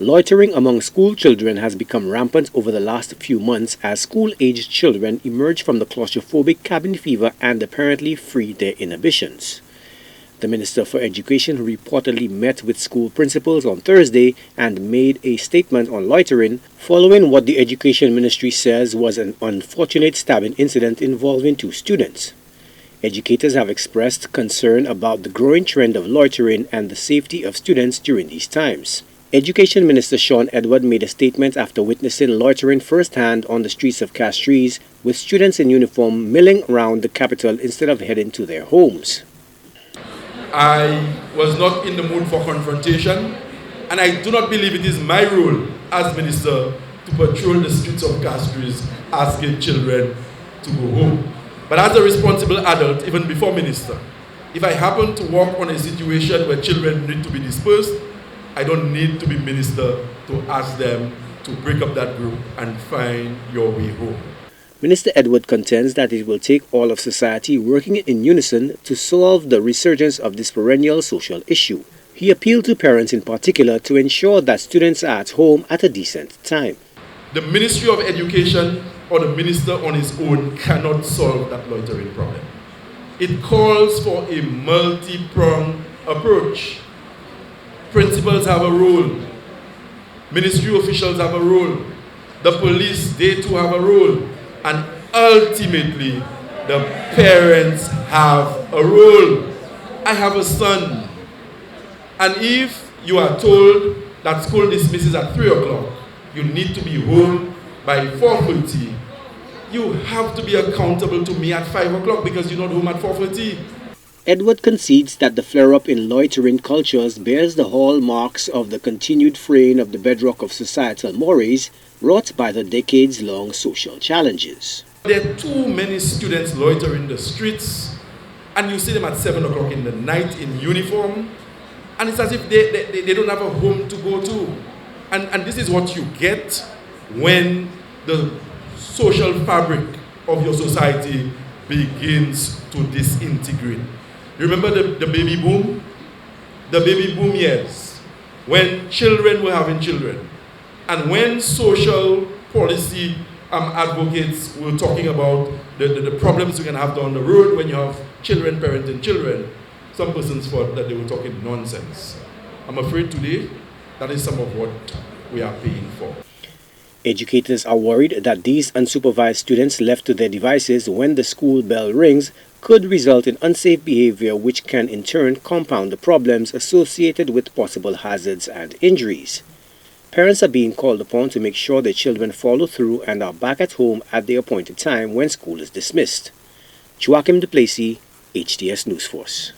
Loitering among school children has become rampant over the last few months as school-aged children emerge from the claustrophobic cabin fever and apparently free their inhibitions. The Minister for Education reportedly met with school principals on Thursday and made a statement on loitering following what the Education Ministry says was an unfortunate stabbing incident involving two students. Educators have expressed concern about the growing trend of loitering and the safety of students during these times. Education Minister Shawn Edward made a statement after witnessing loitering firsthand on the streets of Castries, with students in uniform milling around the capital instead of heading to their homes. I was not in the mood for confrontation, and I do not believe it is my role as minister to patrol the streets of Castries asking children to go home. But as a responsible adult, even before minister, if I happen to walk on a situation where children need to be dispersed, I don't need to be minister to ask them to break up that group and find your way home. Minister Edward contends that it will take all of society working in unison to solve the resurgence of this perennial social issue. He appealed to parents in particular to ensure that students are at home at a decent time. The Ministry of Education or the minister on his own cannot solve that loitering problem. It calls for a multi-pronged approach. Principals have a role. Ministry officials have a role. The police, they too have a role. And ultimately, the parents have a role. I have a son. And if you are told that school dismisses at 3 o'clock, you need to be home by 4:30, you have to be accountable to me at 5 o'clock because you're not home at 4:30. Edward concedes that the flare-up in loitering cultures bears the hallmarks of the continued fraying of the bedrock of societal mores wrought by the decades-long social challenges. There are too many students loitering the streets, and you see them at 7 o'clock in the night in uniform, and it's as if they don't have a home to go to. And this is what you get when the social fabric of your society begins to disintegrate. You remember the baby boom? The baby boom years, when children were having children. And when social policy advocates were talking about the problems you can have down the road when you have children parenting children, some persons thought that they were talking nonsense. I'm afraid today that is some of what we are paying for. Educators are worried that these unsupervised students left to their devices when the school bell rings could result in unsafe behavior, which can in turn compound the problems associated with possible hazards and injuries. Parents are being called upon to make sure their children follow through and are back at home at the appointed time when school is dismissed. Joachim Duplessis, HTS News Force.